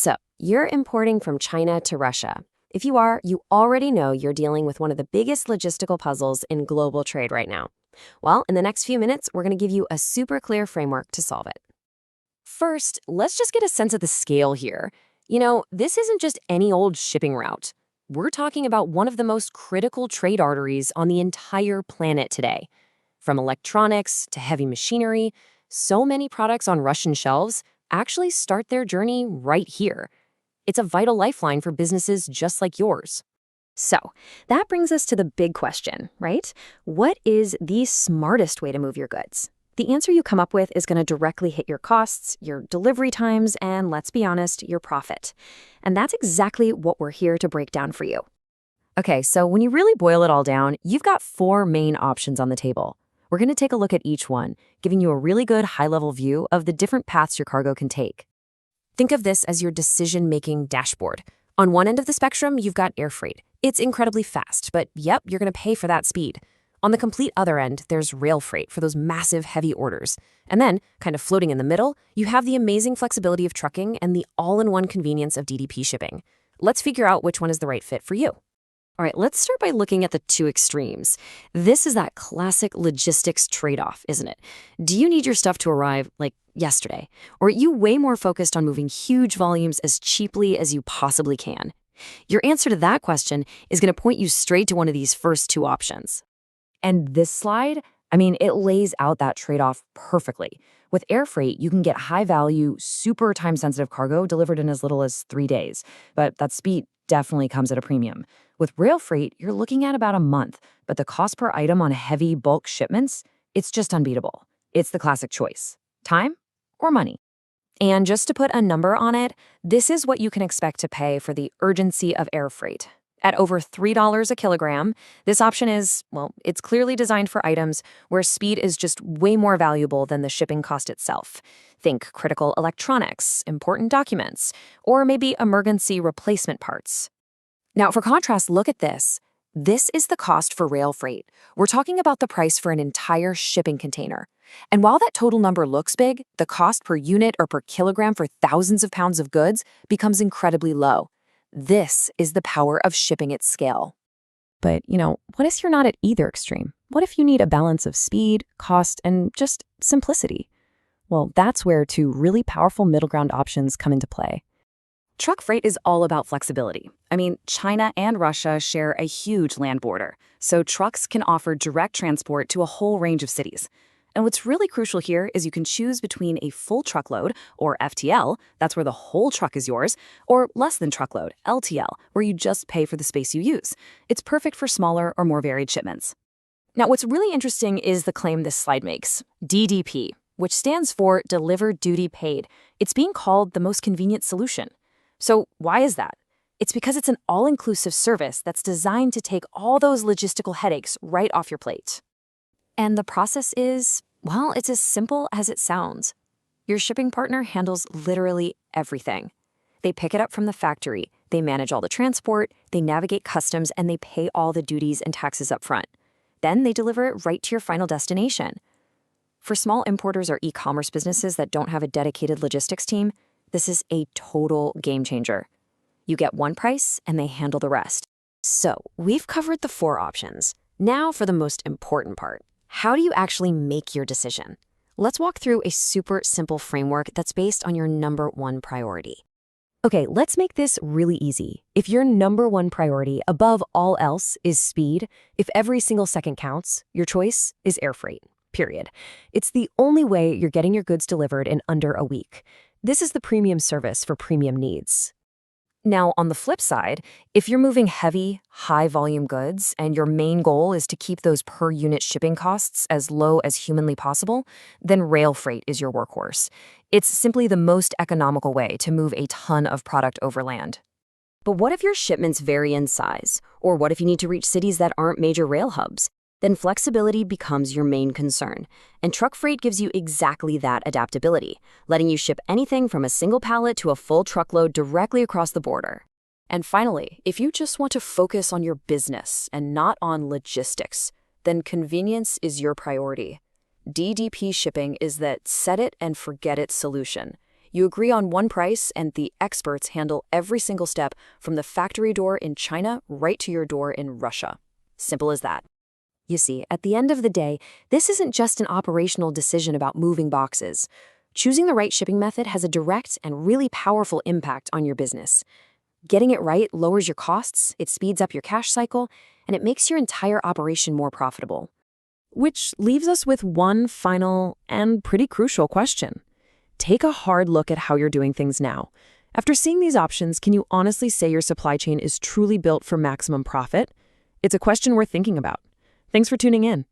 So, you're importing from China to Russia. If you are, you already know you're dealing with one of the biggest logistical puzzles in global trade right now. Well, in the next few minutes, we're going to give you a super clear framework to solve it. First, let's just get a sense of the scale here. This isn't just any old shipping route. We're talking about one of the most critical trade arteries on the entire planet today. From electronics to heavy machinery, so many products on Russian shelves actually start their journey right here. It's a vital lifeline for businesses just like yours. So, that brings us to the big question, right? What is the smartest way to move your goods? The answer you come up with is going to directly hit your costs, your delivery times, and let's be honest, your profit. And that's exactly what we're here to break down for you. Okay, so when you really boil it all down, you've got 4 main options on the table. We're going to take a look at each one, giving you a really good high-level view of the different paths your cargo can take. Think of this as your decision-making dashboard. On one end of the spectrum, you've got air freight. It's incredibly fast, but yep, you're going to pay for that speed. On the complete other end, there's rail freight for those massive, heavy orders. And then, kind of floating in the middle, you have the amazing flexibility of trucking and the all-in-one convenience of DDP shipping. Let's figure out which one is the right fit for you. All right, let's start by looking at the 2 extremes. This is that classic logistics trade-off, isn't it? Do you need your stuff to arrive, like, yesterday? Or are you way more focused on moving huge volumes as cheaply as you possibly can? Your answer to that question is going to point you straight to one of these first 2 options. And this slide, it lays out that trade-off perfectly. With air freight, you can get high-value, super time-sensitive cargo delivered in as little as 3 days. But that speed definitely comes at a premium. With rail freight, you're looking at about a month, but the cost per item on heavy bulk shipments, it's just unbeatable. It's the classic choice. Time or money? And just to put a number on it, this is what you can expect to pay for the urgency of air freight. At over $3 a kilogram, this option is, it's clearly designed for items where speed is just way more valuable than the shipping cost itself. Think critical electronics, important documents, or maybe emergency replacement parts. Now, for contrast, look at this. This is the cost for rail freight. We're talking about the price for an entire shipping container. And while that total number looks big, the cost per unit or per kilogram for thousands of pounds of goods becomes incredibly low. This is the power of shipping at scale. But, what if you're not at either extreme? What if you need a balance of speed, cost, and just simplicity? Well, that's where 2 really powerful middle ground options come into play. Truck freight is all about flexibility. China and Russia share a huge land border, so trucks can offer direct transport to a whole range of cities. And what's really crucial here is you can choose between a full truckload, or FTL, that's where the whole truck is yours, or less than truckload, LTL, where you just pay for the space you use. It's perfect for smaller or more varied shipments. Now, what's really interesting is the claim this slide makes, DDP, which stands for Delivered Duty Paid. It's being called the most convenient solution. So why is that? It's because it's an all-inclusive service that's designed to take all those logistical headaches right off your plate. And the process is, it's as simple as it sounds. Your shipping partner handles literally everything. They pick it up from the factory, they manage all the transport, they navigate customs, and they pay all the duties and taxes up front. Then they deliver it right to your final destination. For small importers or e-commerce businesses that don't have a dedicated logistics team, this is a total game changer. You get one price, and they handle the rest. So, we've covered the 4 options. Now for the most important part. How do you actually make your decision? Let's walk through a super simple framework that's based on your number 1 priority. Okay, let's make this really easy. If your number 1 priority above all else is speed, if every single second counts, your choice is air freight, period. It's the only way you're getting your goods delivered in under a week. This is the premium service for premium needs. Now, on the flip side, if you're moving heavy, high-volume goods and your main goal is to keep those per-unit shipping costs as low as humanly possible, then rail freight is your workhorse. It's simply the most economical way to move a ton of product overland. But what if your shipments vary in size? Or what if you need to reach cities that aren't major rail hubs? Then flexibility becomes your main concern. And truck freight gives you exactly that adaptability, letting you ship anything from a single pallet to a full truckload directly across the border. And finally, if you just want to focus on your business and not on logistics, then convenience is your priority. DDP shipping is that set it and forget it solution. You agree on one price, and the experts handle every single step from the factory door in China right to your door in Russia. Simple as that. You see, at the end of the day, this isn't just an operational decision about moving boxes. Choosing the right shipping method has a direct and really powerful impact on your business. Getting it right lowers your costs, it speeds up your cash cycle, and it makes your entire operation more profitable. Which leaves us with one final and pretty crucial question. Take a hard look at how you're doing things now. After seeing these options, can you honestly say your supply chain is truly built for maximum profit? It's a question worth thinking about. Thanks for tuning in.